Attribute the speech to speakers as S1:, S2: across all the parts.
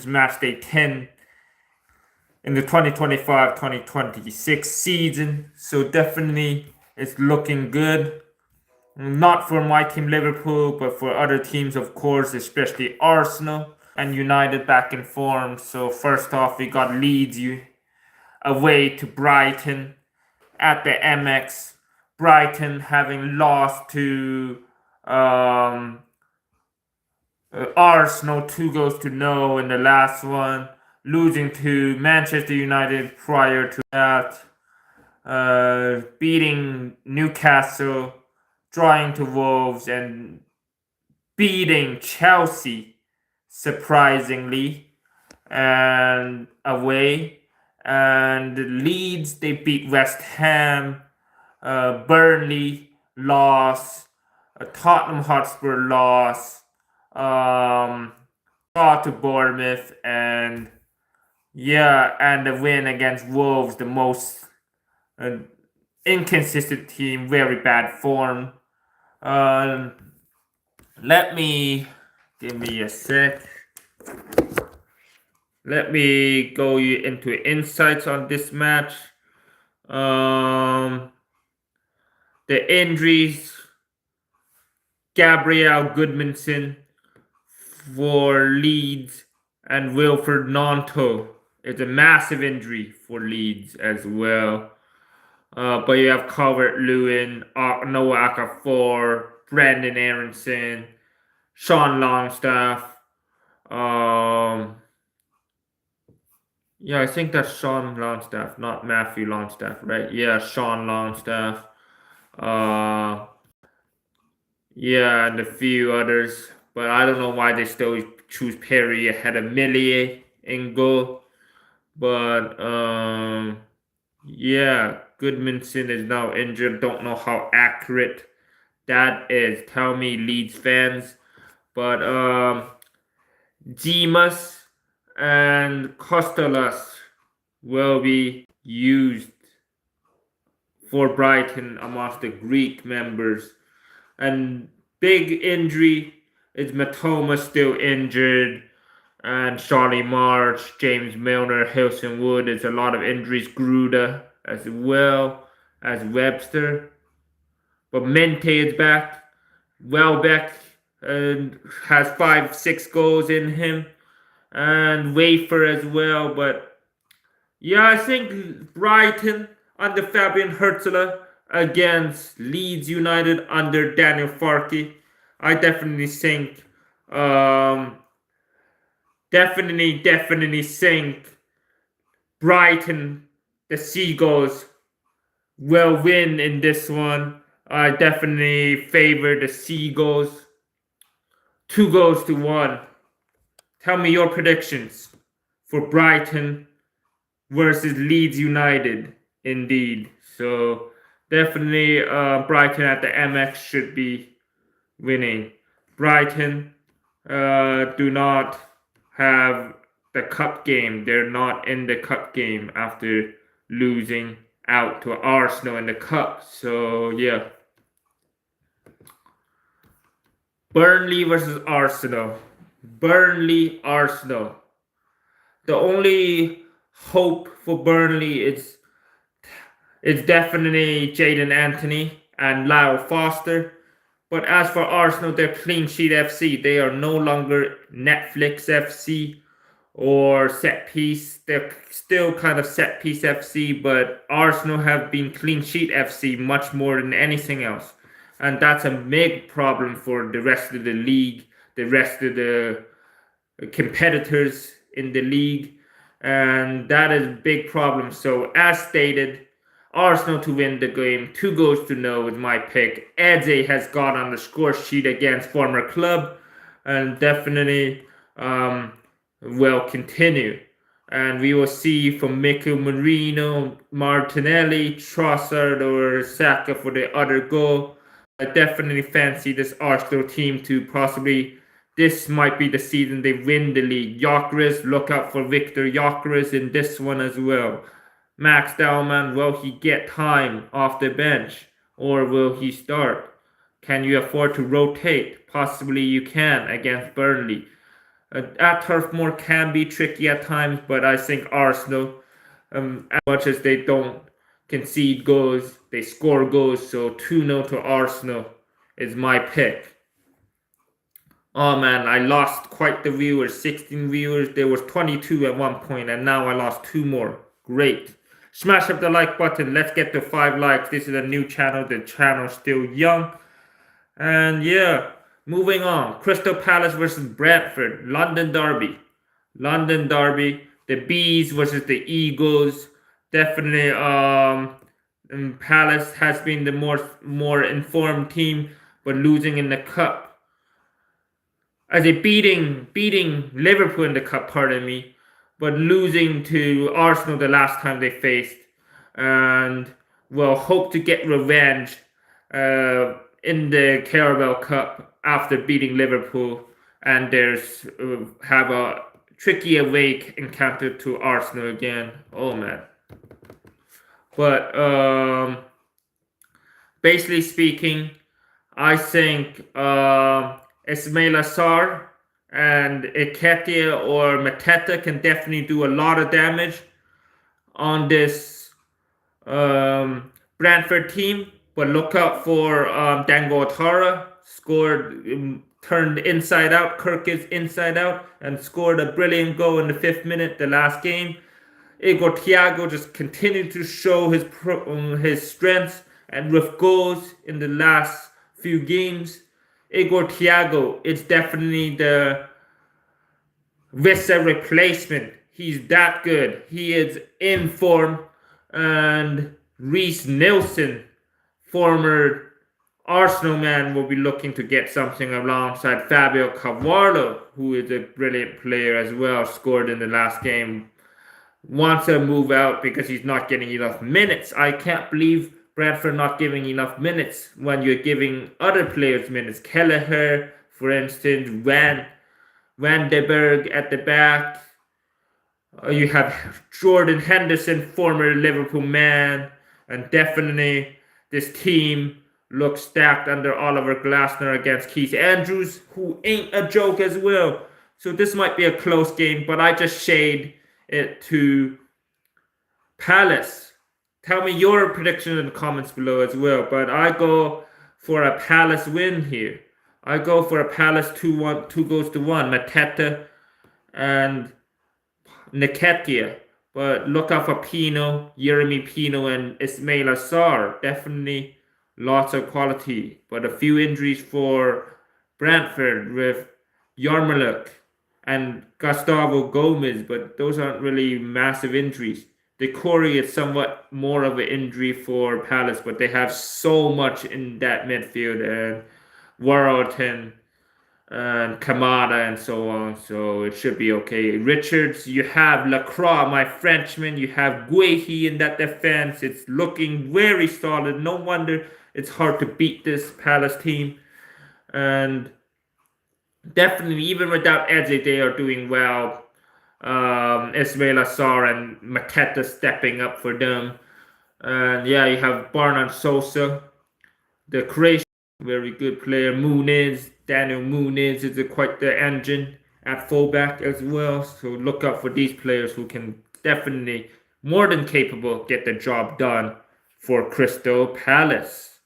S1: match day 10 in the 2025-2026 season. So definitely it's looking good. Not for my team Liverpool, but for other teams, of course, especially Arsenal and United back in form. So first off, we got Leeds away to Brighton at the MX. Brighton having lost to Arsenal 2-0 in the last one, losing to Manchester United prior to that, beating Newcastle, drawing to Wolves, and beating Chelsea surprisingly and away. And Leeds, they beat West Ham. Burnley loss. Tottenham Hotspur loss. Draw to Bouremouth, and the win against Wolves, the most inconsistent team, very bad form. Give me a sec. Let me go into insights on this match. The injuries: Gabriel Goodmanson for Leeds and Wilfred Gnonto. It's a massive injury for Leeds as well. But you have Calvert-Lewin, Noah Okafor, Brendan Aronson, Sean Longstaff. I think that's Sean Longstaff, not Matthew Longstaff, right? Yeah, Sean Longstaff. And a few others. But I don't know why they still choose Perry ahead of Millier in goal. But Goodmanson is now injured. Don't know how accurate that is. Tell me, Leeds fans. But Dimas and Costellas will be used for Brighton amongst the Greek members. And big injury is Matoma still injured, and Charlie March, James Milner, Hilson Wood. There's a lot of injuries. Gruda as well as Webster. But Mente is back. Welbeck has 5-6 goals in him. And Wafer as well. But I think Brighton under Fabian Hurtela against Leeds United under Daniel Farke. I definitely think Brighton, the Seagulls, will win in this one. I definitely favor the Seagulls. 2-1. Tell me your predictions for Brighton versus Leeds United. Indeed. So definitely Brighton at the MX should be winning. Brighton do not have the cup game. They're not in the cup game after losing out to Arsenal in the cup. So Burnley versus Arsenal. Burnley, Arsenal. The only hope for Burnley is definitely Jaden Anthony and Lyle Foster. But as for Arsenal, they're clean sheet FC. They are no longer Netflix FC or set piece. They're still kind of set piece FC, but Arsenal have been clean sheet FC much more than anything else. And that's a big problem for the rest of the league, the rest of the competitors in the league. And that is a big problem. So as stated, Arsenal to win the game, 2-0 is my pick. Eze has got on the score sheet against former club and definitely will continue. And we will see from Mikel Merino, Martinelli, Trossard, or Saka for the other goal. I definitely fancy this Arsenal team to possibly, this might be the season they win the league. Gyökeres, look out for Victor Gyökeres in this one as well. Max Dallman, will he get time off the bench or will he start? Can you afford to rotate? Possibly you can against Burnley. At Turf Moor can be tricky at times, but I think Arsenal, as much as they don't concede goals, they score goals. So 2-0 to Arsenal is my pick. Oh man, I lost quite the viewers, 16 viewers. There was 22 at one point, and now I lost 2 more. Great. Smash up the like button. Let's get to 5 likes. This is a new channel. The channel's still young. And yeah, moving on. Crystal Palace versus Brentford. London Derby. London Derby. The Bees versus the Eagles. Definitely Palace has been the more informed team, but losing in the cup. As a beating Liverpool in the cup, pardon me, but losing to Arsenal the last time they faced, and will hope to get revenge in the Carabao Cup after beating Liverpool, and there's have a tricky away encounter to Arsenal again. Oh man. But basically speaking, I think Ismaila Sarr and Nketiah or Mateta can definitely do a lot of damage on this Brentford team. But look out for Dango Ouattara, scored, turned inside out, Kirk is inside out, and scored a brilliant goal in the 5th minute, the last game. Igor Thiago just continued to show his strengths and with goals in the last few games. Igor Thiago is definitely the Vissa replacement. He's that good. He is in form. And Reece Nelson, former Arsenal man, will be looking to get something alongside Fabio Carvalho, who is a brilliant player as well, scored in the last game. Wants to move out because he's not getting enough minutes. I can't believe Brentford not giving enough minutes when you're giving other players minutes. Kelleher, for instance, Van de Berg at the back. You have Jordan Henderson, former Liverpool man, and definitely this team looks stacked under Oliver Glasner against Keith Andrews, who ain't a joke as well. So this might be a close game, but I just shade it to Palace. Tell me your prediction in the comments below as well. But I go for a Palace win here. I go for a Palace 2-1, 2-1. Mateta and Nketiah. But look out for Pino, Yeremy Pino, and Ismaila Sarr. Definitely lots of quality. But a few injuries for Brentford with Yarmolenko and Gustavo Gomez, but those aren't really massive injuries. Decore is somewhat more of an injury for Palace, but they have so much in that midfield, and Warrington and Kamada and so on, so it should be okay. Richards, you have Lacroix, my Frenchman, you have Guehi in that defense. It's looking very solid. No wonder it's hard to beat this Palace team. And definitely, even without Eze, they are doing well. Ismaila Sarr and Mateta stepping up for them. And yeah, you have Barnan Sosa, the Croatian, very good player. Daniel Muniz is quite the engine at fullback as well. So look out for these players who can definitely, more than capable, get the job done for Crystal Palace.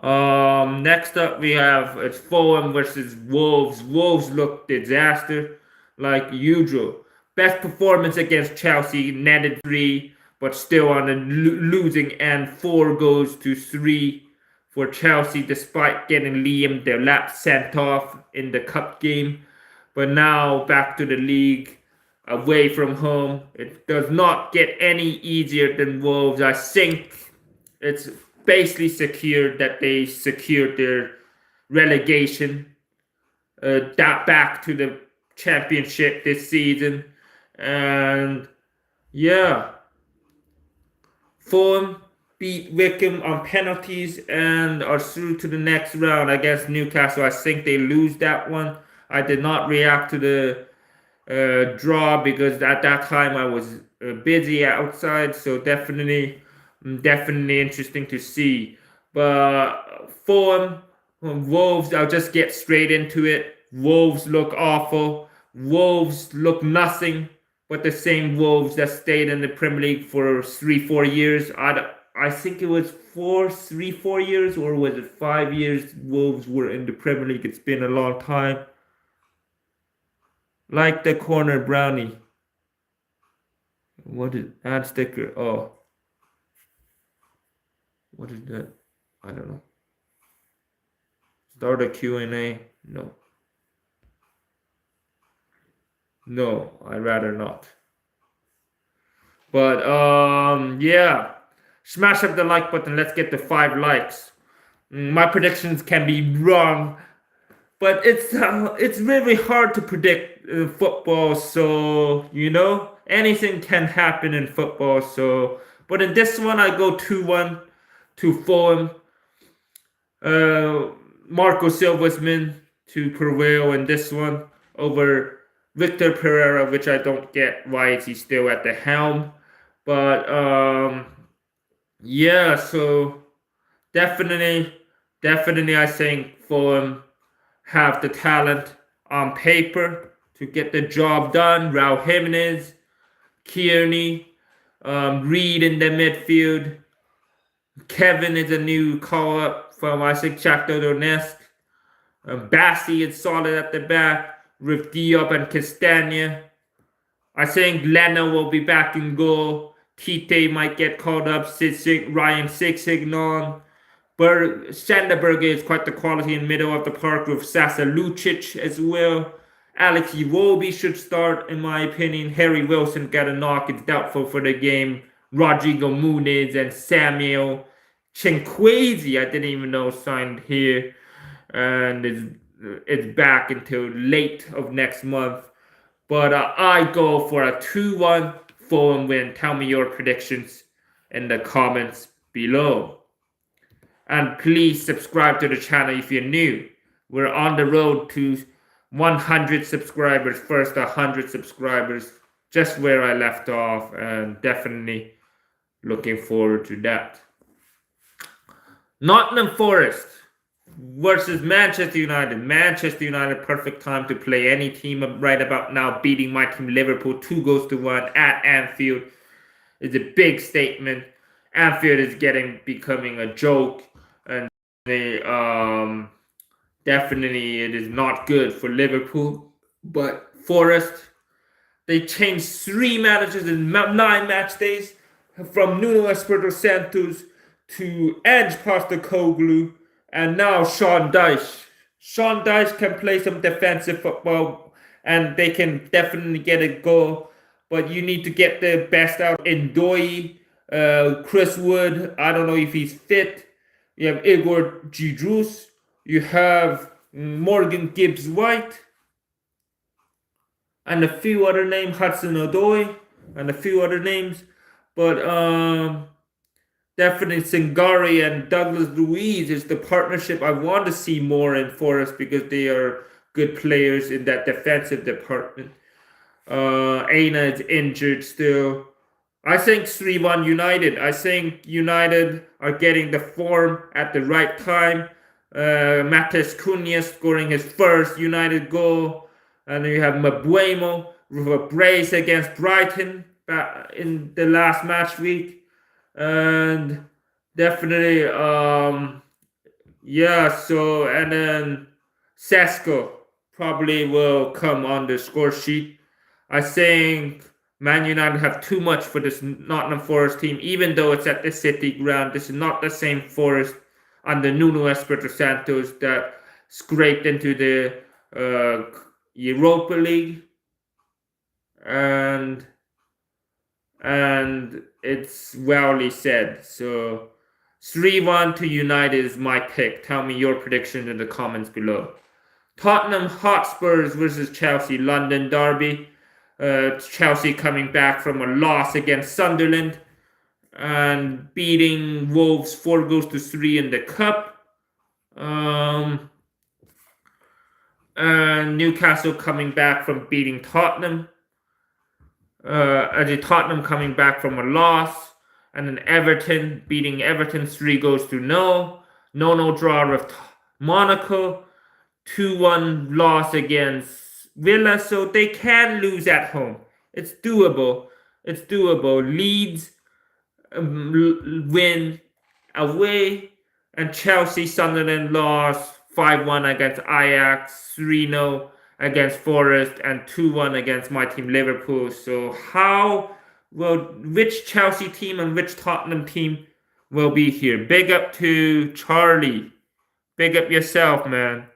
S1: Next up we have it's Fulham versus Wolves. Wolves look disaster like usual. Best performance against Chelsea, netted 3, but still on the losing end, 4-3 for Chelsea, despite getting Liam Delap sent off in the cup game. But now back to the league, away from home. It does not get any easier than Wolves. I think it's basically secured that they secured their relegation back to the championship this season. And yeah, Fulham beat Wickham on penalties and are through to the next round against Newcastle. I think they lose that one. I did not react to the draw because at that time I was busy outside, so definitely interesting to see. But Fulham, Wolves, I'll just get straight into it. Wolves look awful. Wolves look nothing but the same Wolves that stayed in the Premier League for 3-4 years. I think it was 4 years, or was it 5 years? Wolves were in the Premier League. It's been a long time. Like the corner brownie. What is ad sticker? Oh, what is that? I don't know. Start a Q&A. No, I'd rather not. But yeah, smash up the like button. Let's get to 5 likes. My predictions can be wrong, but it's really hard to predict football. So anything can happen in football. So, but in this one, I go 2-1 to Fulham. Marco Silva's men to prevail in this one over Victor Pereira, which I don't get why is he still at the helm. But yeah, so definitely I think Fulham have the talent on paper to get the job done. Raul Jimenez, Kearney, Reed in the midfield. Kevin is a new call-up from, I think, Shakhtar Donetsk. Bassi is solid at the back with Diop and Castagna. I think Leno will be back in goal. Tite might get called up. Ryan Sigsignon. Sanderberg is quite the quality in middle of the park with Sasa Lucic as well. Alex Iwobi should start, in my opinion. Harry Wilson got a knock. It's doubtful for the game. Rodrigo Muniz and Samuel Chinquezi, I didn't even know, signed here. And it's back until late of next month. But I go for a 2-1 Fulham win. Tell me your predictions in the comments below. And please subscribe to the channel if you're new. We're on the road to 100 subscribers. First 100 subscribers. Just where I left off. And definitely looking forward to that. Nottingham Forest versus Manchester United. Manchester United, perfect time to play any team right about now, beating my team Liverpool 2-1 at Anfield is a big statement. Anfield is becoming a joke, and they definitely it is not good for Liverpool. But Forest, they changed 3 managers in 9 match days, from Nuno Espirito Santos to Ange Postecoglou, and now Sean Dyche. Sean Dyche can play some defensive football, and they can definitely get a goal. But you need to get the best out in Ndoye, Chris Wood. I don't know if he's fit. You have Igor Gidrus. You have Morgan Gibbs-White. And a few other names, Hudson-Odoi, and a few other names. But definitely Singari and Douglas Luiz is the partnership I want to see more in Forest, because they are good players in that defensive department. Aina is injured still. I think 3-1 United. I think United are getting the form at the right time. Matheus Cunha scoring his first United goal. And then you have Mabuemo with a brace against Brighton in the last match week. And definitely, yeah, so, and then Sesko probably will come on the score sheet. I think Man United have too much for this Nottingham Forest team, even though it's at the City ground. This is not the same Forest under Nuno Espirito Santos that scraped into the Europa League. And it's wellly said. So 3-1 to United is my pick. Tell me your prediction in the comments below. Tottenham Hotspurs versus Chelsea, London derby. Chelsea coming back from a loss against Sunderland and beating Wolves 4-3 in the cup. And Newcastle coming back from beating Tottenham. Tottenham coming back from a loss, and then Everton beating Everton 3-0. 0-0 draw with Monaco. 2-1 loss against Villa, so they can lose at home. It's doable. It's doable. Leeds win away, and Chelsea, Sunderland lost 5-1 against Ajax, 3-0 against Forest, and 2-1 against my team Liverpool. So which Chelsea team and which Tottenham team will be here? Big up to Charlie. Big up yourself, man.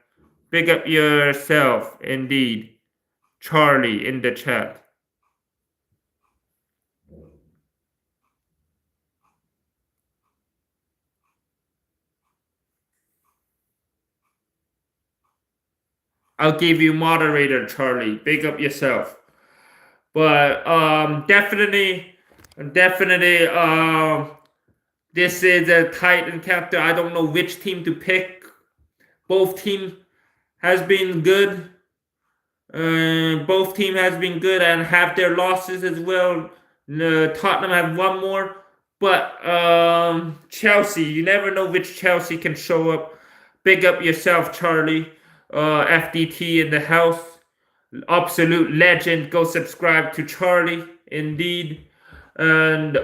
S1: Big up yourself, indeed. Charlie in the chat. I'll give you moderator, Charlie. Big up yourself. But definitely, this is a tight encounter. I don't know which team to pick. Both teams has been good. Both team has been good and have their losses as well. Tottenham have one more, but Chelsea, you never know which Chelsea can show up. Big up yourself, Charlie. FDT in the house, absolute legend. Go subscribe to Charlie, indeed. And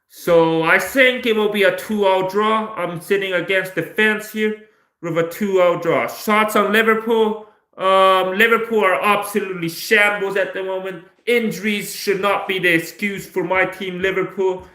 S1: so I think it will be a 2-0 draw. I'm sitting against the fence here with a 2-0 draw. Shots on Liverpool. Liverpool are absolutely shambles at the moment. Injuries should not be the excuse for my team, Liverpool.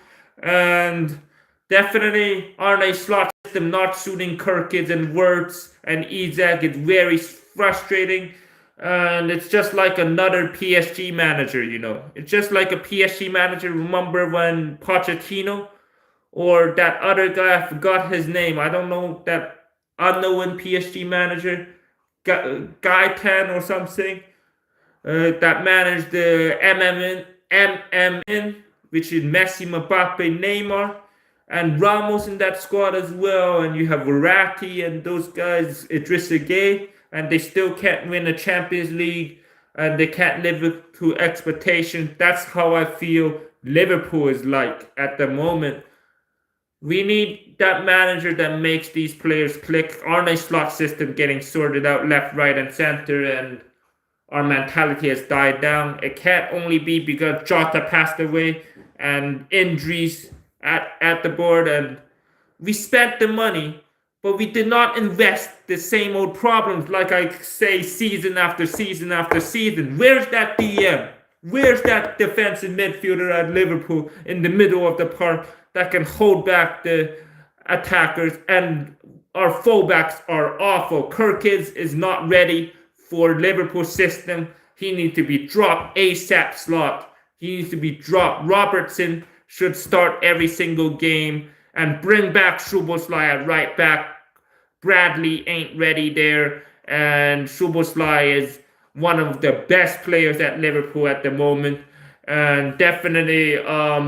S1: And definitely Arne Slot system not suiting Kirkins and Wirtz and Isak is very frustrating. And it's just like another PSG manager, you know. It's just like a PSG manager. Remember when Pochettino or that other guy, I forgot his name. I don't know, that unknown PSG manager, Gaetan or something, that managed the MMN, which is Messi, Mbappe, Neymar, and Ramos in that squad as well. And you have Verratti and those guys, Idrissa Gueye, and they still can't win a Champions League, and they can't live up to expectations. That's how I feel Liverpool is like at the moment. We need that manager that makes these players click. Arne Slot system getting sorted out left, right, and center, and our mentality has died down. It can't only be because Jota passed away and injuries at the board, and we spent the money, but we did not invest the same old problems, like I say, season after season after season. Where's that DM? Where's that defensive midfielder at Liverpool in the middle of the park that can hold back the attackers? And our fullbacks are awful. Kirkins is not ready for Liverpool system. He needs to be dropped ASAP. Slot. He needs to be dropped. Robertson should start every single game and bring back Szoboszlai at right back. Bradley ain't ready there, and Szoboszlai is one of the best players at Liverpool at the moment, and definitely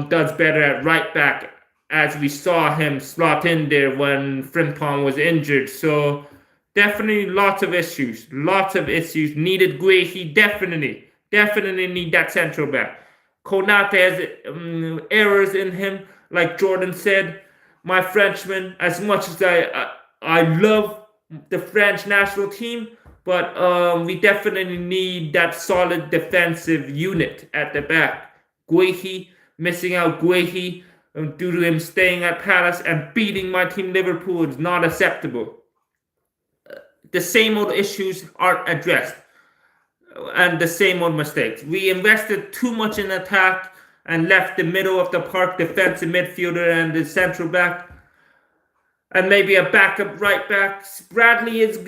S1: does better at right back, as we saw him slot in there when Frimpong was injured. So definitely lots of issues. Needed Guehi, definitely need that central back. Konate has errors in him, like Jordan said. My Frenchman, as much as I love the French national team, but we definitely need that solid defensive unit at the back. Guehi, missing out Guehi due to him staying at Palace and beating my team Liverpool is not acceptable. The same old issues aren't addressed, and the same old mistakes. We invested too much in attack and left the middle of the park defensive midfielder and the central back, and maybe a backup right back. Bradley is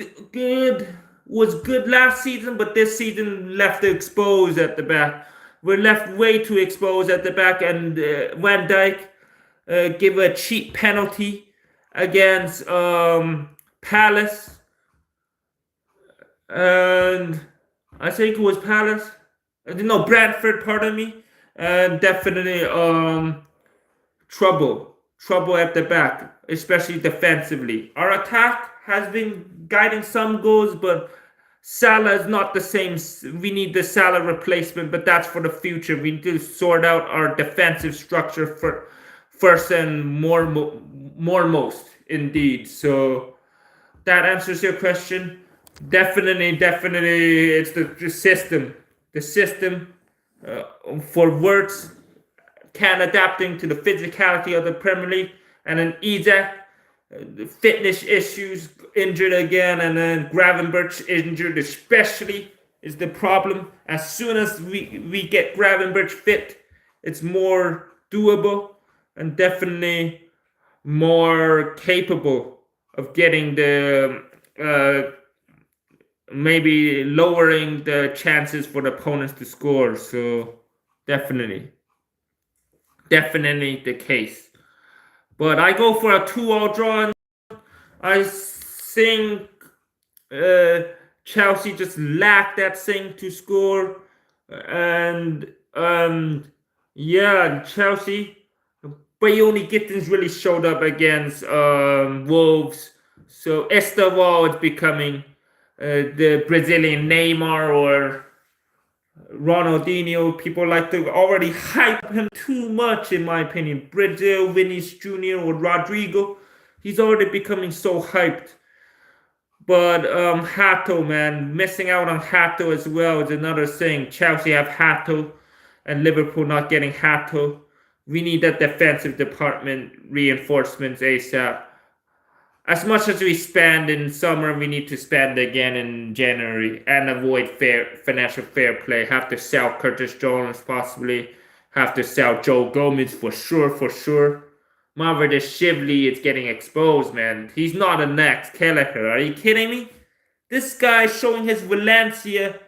S1: was good last season, but this season left exposed at the back. We're left way too exposed at the back, and Van Dijk give a cheap penalty against Palace, and I think it was Palace. No, Brentford, pardon me. And definitely trouble at the back, especially defensively. Our attack has been guiding some goals, but Salah is not the same. We need the Salah replacement, but that's for the future. We need to sort out our defensive structure first and most, indeed. So that answers your question. Definitely, it's the system. The system for words can adapting to the physicality of the Premier League, and then Isak, fitness issues, injured again, and then Gravenberch injured especially is the problem. As soon as we get Gravenberch fit, it's more doable and definitely more capable of getting the maybe lowering the chances for the opponents to score. So definitely the case. But I go for a 2-2 draw. I think Chelsea just lacked that thing to score. And yeah, Chelsea. Bayoni Gittins really showed up against Wolves. So Estevao is becoming the Brazilian Neymar or Ronaldinho. People like to already hype him too much, in my opinion. Brazil, Vinicius Jr. or Rodrigo. He's already becoming so hyped. But Hato, man, missing out on Hato as well is another thing. Chelsea have Hato and Liverpool not getting Hato. We need that defensive department reinforcements ASAP. As much as we spend in summer, we need to spend again in January and avoid financial fair play. Have to sell Curtis Jones possibly. Have to sell Joe Gomez for sure. Shively is getting exposed, man. He's not a next Kelleher. Are you kidding me? This guy showing his Valencia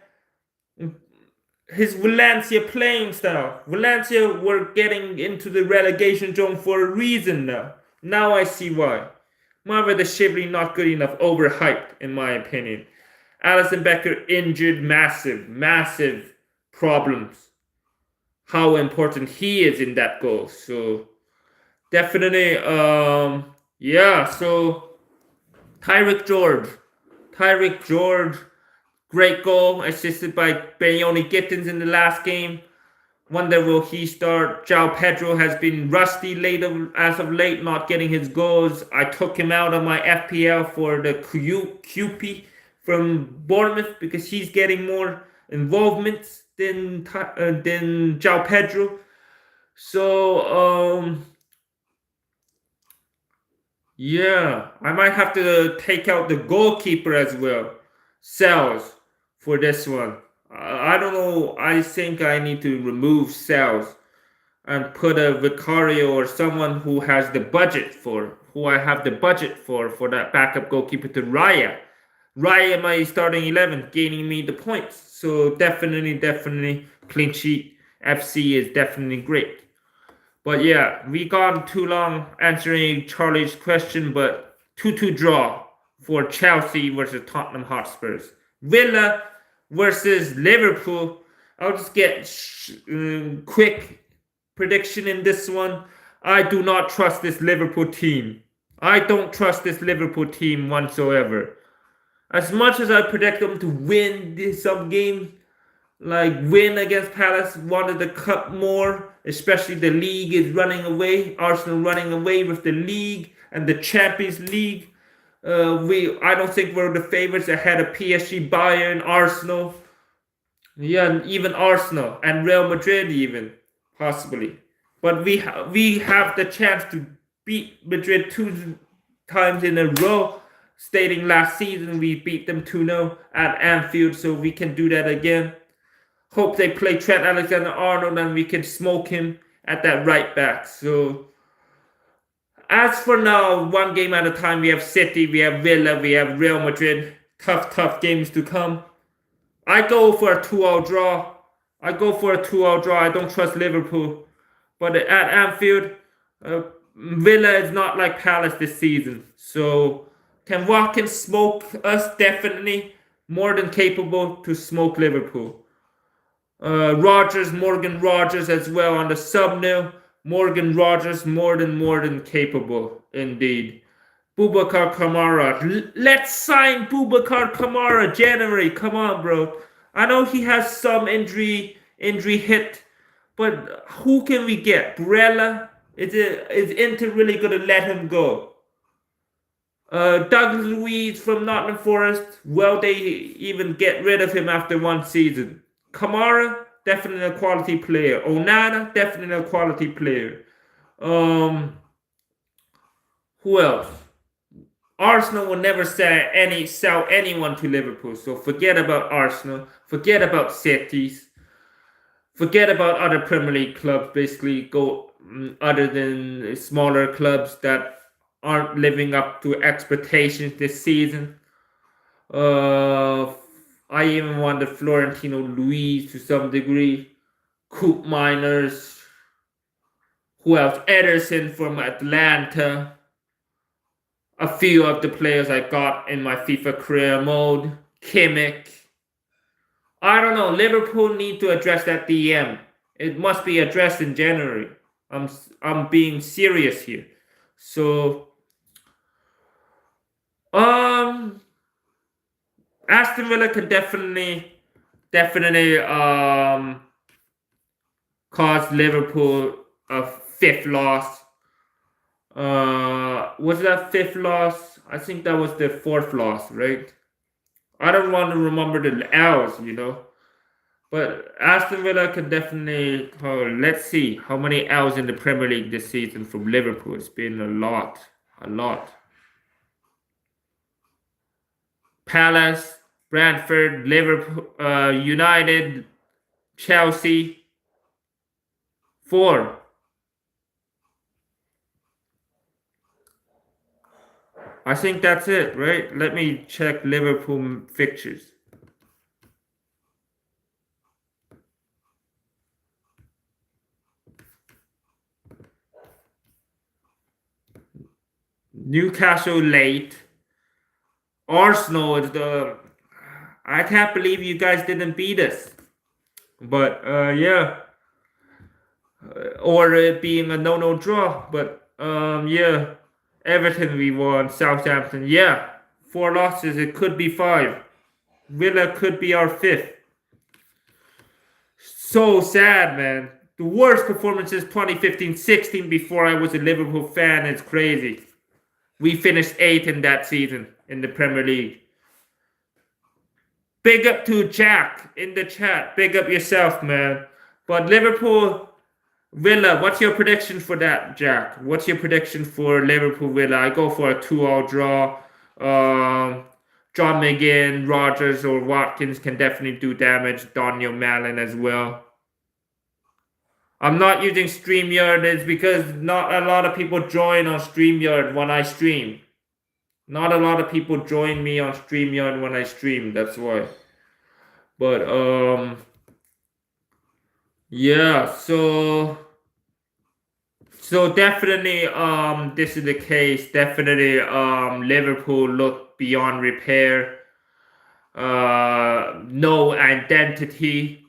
S1: playing style. Valencia were getting into the relegation zone for a reason now. Now I see why. Shively not good enough, overhyped in my opinion. Alisson Becker injured, massive problems. How important he is in that goal. So definitely, yeah. So Tyreek George, great goal assisted by Bayoni Gittins in the last game. Wonder will he start? João Pedro has been rusty as of late, not getting his goals. I took him out of my FPL for the QP from Bournemouth because he's getting more involvement than João Pedro. So yeah, I might have to take out the goalkeeper as well, Sells, for this one. I don't know. I think I need to remove Sells and put a Vicario or someone who I have the budget for that backup goalkeeper to Raya. Raya, my starting 11, gaining me the points. So definitely, clean sheet FC is definitely great. But yeah, we gone too long answering Charlie's question, but 2-2 draw for Chelsea versus Tottenham Hotspurs. Villa versus Liverpool. I'll just get quick prediction in this one. I do not trust this Liverpool team. I don't trust this Liverpool team whatsoever. As much as I predict them to win some games, like win against Palace, wanted the cup more, especially the league is running away. Arsenal running away with the league and the Champions League. I don't think we're the favorites ahead of PSG, Bayern, Arsenal. Yeah, even Arsenal and Real Madrid even, possibly. But we have the chance to beat Madrid 2 times in a row. Stating last season we beat them 2-0 at Anfield, so we can do that again. Hope they play Trent Alexander-Arnold and we can smoke him at that right back. So as for now, one game at a time, we have City, we have Villa, we have Real Madrid. Tough games to come. I go for a 2-2 draw. I don't trust Liverpool. But at Anfield, Villa is not like Palace this season. So can Watkins smoke us? Definitely. More than capable to smoke Liverpool. Morgan Rogers as well on the sub-nil. Morgan Rogers more than capable indeed. Boubacar Kamara. Let's sign Boubacar Kamara January. Come on, bro. I know he has some injury hit, but who can we get? Barella? Is Inter really gonna let him go? Douglas Luiz from Nottingham Forest. Will they even get rid of him after one season? Kamara, definitely a quality player. Onana, definitely a quality player. Who else? Arsenal will never sell anyone to Liverpool. So forget about Arsenal. Forget about Cities. Forget about other Premier League clubs. Basically, go other than smaller clubs that aren't living up to expectations this season. I even want the Florentino Luis to some degree. Coop Miners. Who else? Ederson from Atlanta. A few of the players I got in my FIFA career mode. Kimmich. I don't know. Liverpool need to address that DM. It must be addressed in January. I'm being serious here. So Aston Villa can definitely cause Liverpool a fifth loss. Was that fifth loss? I think that was the fourth loss, right? I don't want to remember the L's, But Aston Villa can definitely. Let's see how many L's in the Premier League this season from Liverpool. It's been a lot. Palace, Brentford, Liverpool, United, Chelsea. 4. I think that's it, right? Let me check Liverpool fixtures. Newcastle late. Arsenal is the. I can't believe you guys didn't beat us. But yeah. Or it being a no draw. But yeah. Everton we won. Southampton. Yeah. 4 losses. It could be 5. Villa could be our 5th. So sad, man. The worst performance is 2015-16 before I was a Liverpool fan. It's crazy. We finished 8th in that season in the Premier League. Big up to Jack in the chat. Big up yourself, man. But Liverpool, Villa, what's your prediction for that, Jack? What's your prediction for Liverpool Villa? I go for a 2-2 draw. John McGinn, Rodgers, or Watkins can definitely do damage. Daniel Mallon as well. I'm not using StreamYard. It's because not a lot of people join on StreamYard when I stream. Not a lot of people join me on StreamYard when I stream. That's why. But yeah. So definitely this is the case. Definitely Liverpool look beyond repair. No identity.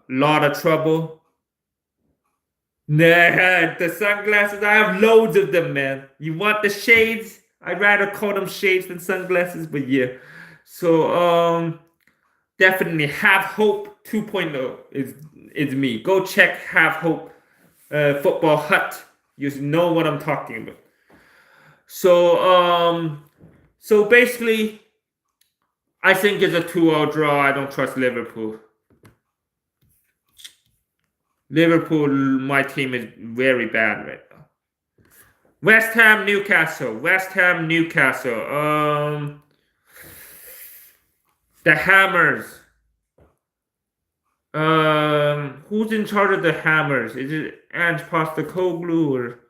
S1: Lot of trouble. Nah, the sunglasses, I have loads of them, man. You want the shades? I'd rather call them shades than sunglasses, but yeah. So, definitely Have Hope 2.0 is me. Go check Have Hope Football Hut. You know what I'm talking about. So, so basically, I think it's a 2-2 draw. I don't trust Liverpool. Liverpool, my team is very bad right now. Westham Newcastle. The Hammers. Who's in charge of the Hammers? Is it Ange Postecoglou or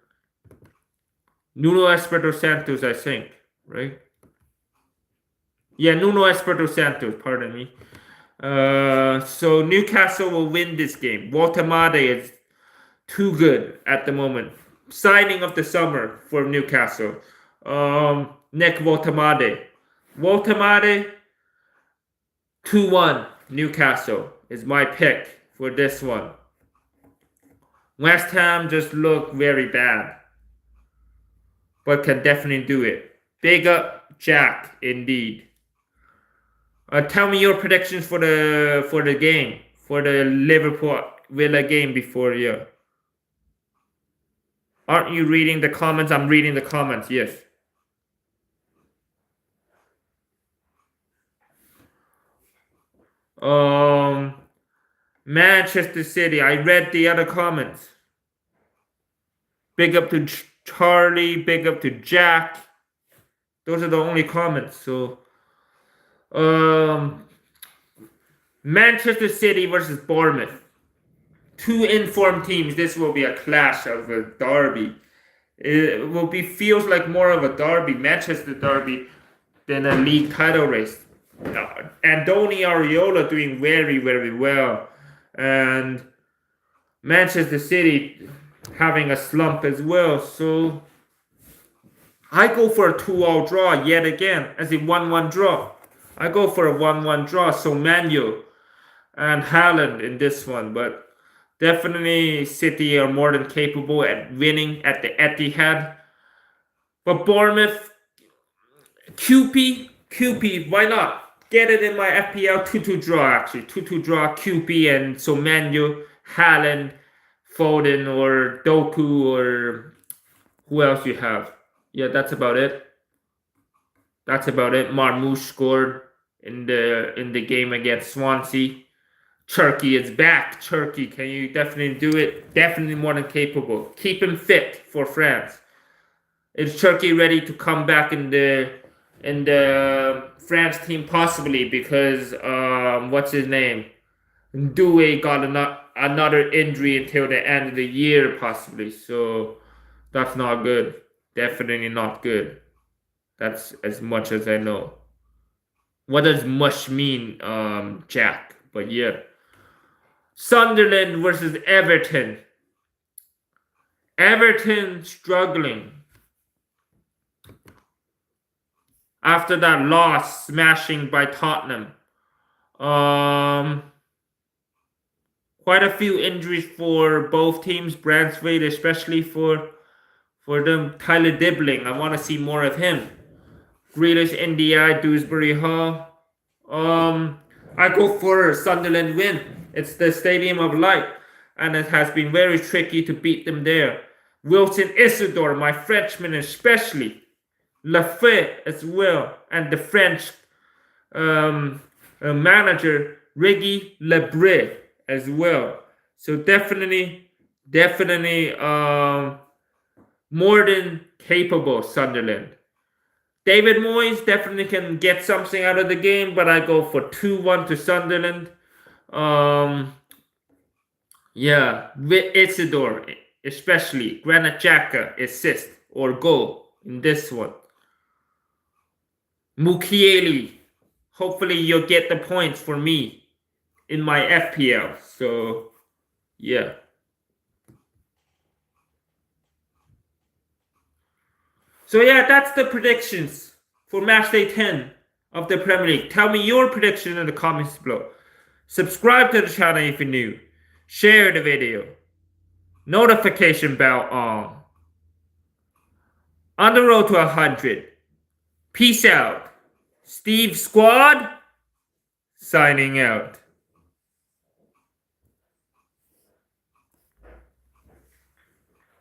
S1: Nuno Espirito Santos? I think, right? Yeah, Nuno Espirito Santos. Pardon me. So Newcastle will win this game. Watamade is too good at the moment. Signing of the summer for Newcastle. Nick Watamade. 2-1 Newcastle is my pick for this one. West Ham just look very bad, but can definitely do it. Big up Jack, indeed. Tell me your predictions for the game, for the Liverpool Villa game before you. Aren't you reading the comments? I'm reading the comments, yes. Manchester City. I read the other comments. Big up to Charlie. Big up to Jack. Those are the only comments. So, Manchester City versus Bournemouth. Two informed teams. This will be a clash of a derby. It will be feels like more of a derby, Manchester derby, than a league title race. Andoni Areola doing very, very well, and Manchester City having a slump as well. So I go for a 2-2 draw yet again, as a 1-1 draw. I go for a 1-1 draw. So Manu and Haaland in this one, but definitely City are more than capable at winning at the Etihad. But Bournemouth, QP, why not? Get it in my FPL 2-2 draw actually. 2-2 draw QP, and so Manu, Haaland, Foden or Doku or who else you have? Yeah, that's about it. Marmoush scored in the game against Swansea. Turkey is back. Turkey, can you definitely do it? Definitely more than capable. Keep him fit for France. Is Turkey ready to come back in the France team? Possibly, because what's his name? Doué got another injury until the end of the year, possibly. So that's not good. Definitely not good. That's as much as I know. What does mush mean, Jack? But yeah. Sunderland versus Everton. Everton struggling after that loss, smashing by Tottenham. Quite a few injuries for both teams. Brentford, especially for them. Tyler Dibbling, I want to see more of him. Grealish, NDI, Dewsbury Hall. I go for Sunderland win. It's the Stadium of Light, and it has been very tricky to beat them there. Wilson Isidore, my Frenchman especially. Lafay as well, and the French manager, Riggy Lebre as well. So definitely more than capable Sunderland. David Moyes definitely can get something out of the game, but I go for 2-1 to Sunderland. Yeah, with Isidore, especially Granit Xhaka assist or goal in this one. Mukiele, hopefully you'll get the points for me in my FPL. So yeah. So yeah, that's the predictions for matchday 10 of the Premier League. Tell me your prediction in the comments below. Subscribe to the channel if you're new. Share the video. Notification bell on. On the road to 100. Peace out. Steve Squad signing out.